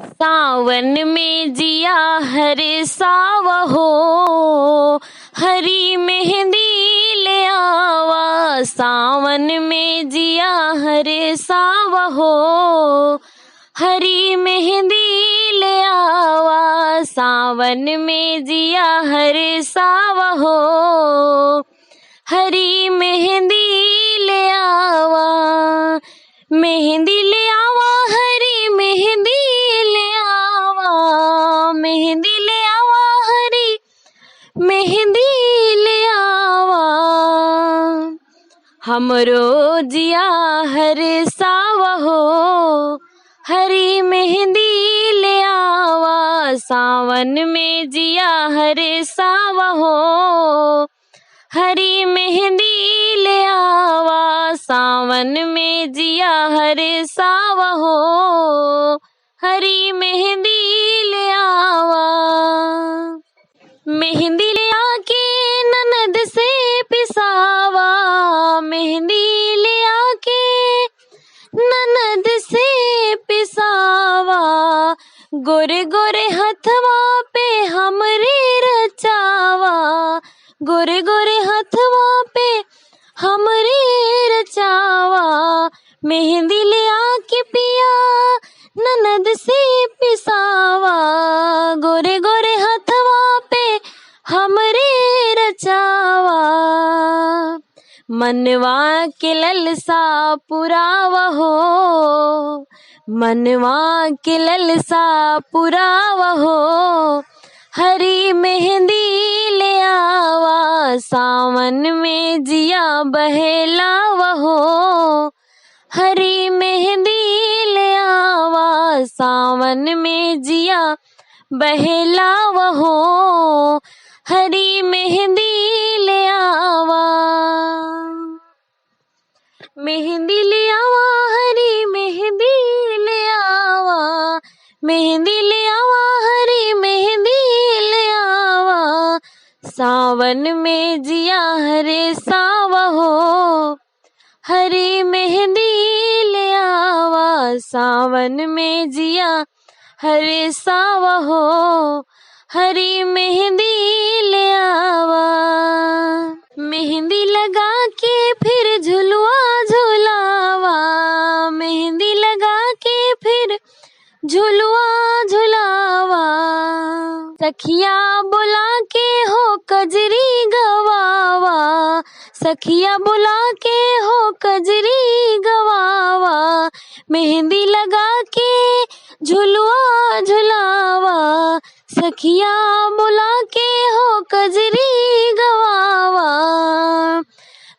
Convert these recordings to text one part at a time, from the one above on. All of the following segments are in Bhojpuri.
सावन में जिया हर सावहो, हरी मेहंदी ले आवा। सावन में जिया हर सावहो, हरी मेहंदी ले आवा। सावन में जिया हर सावहो, हरी मेहंदी ले आवा। मेहंदी ले आवा, हरी मेहंदी ले आवा। मेहंदी ले आवा, हरी मेहंदी ले आवा। हमरो जिया हर सावहो, हरी मेहंदी ले आवा। सावन में जिया हर सावहो, हरी मेहंदी ले आवा। सावन में जिया हर सावहो, हरी मेहंदी ले आवा। मेहंदी ले आके ननद से पिसावा। मेहंदी ले आके ननद से पिसावा। गोरे गोरे हथवा पे हमरे रचावा। गोरे गोरे हथवा पे हमरे रचावा। मेहंदी ले आके पिया ननद से पिसावा। गोरे गोरे हथवा पे हमरे रचावा। मनवा के ललसा पुरावहो, मनवा के ललसा पुरावहो। हरी मेहंदी ले आवा। सावन में जिया बहलावहो, हरी मेहंदी ले आवा। सावन में जिया बहलावहो, हरी मेहंदी ले आवा। मेहंदी ले आवा, हरी मेहंदी ले आवा। मेहंदी ले आवा, हरी मेहंदी ले आवा। सावन में जिया हरे सावहो, हरी मेहंदी ले आवा। सावन में जिया हरे सावहो, हरी मेहंदी ले आवा। मेहंदी लगा के फिर झुलवा झुलावा। मेहंदी लगा के फिर झुलवा झुलावा। सखिया बुला के हो कजरी गवावा। सखिया बुला के हो कजरी गवावा। मेहंदी लगा के झुलवा झुलावा। सखिया बुला के हो कजरी गवावा।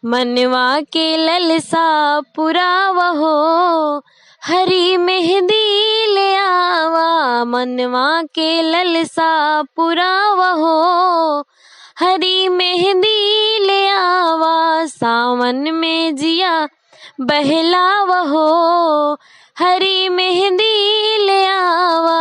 मनवा के ललसा पुरावहो, हरी मेहंदी ले आवा। मनवा के ललसा पुरावहो, हरी मेहंदी ले आवा। सावन में जिया बहलावहो, हरी मेहंदी ले आवा।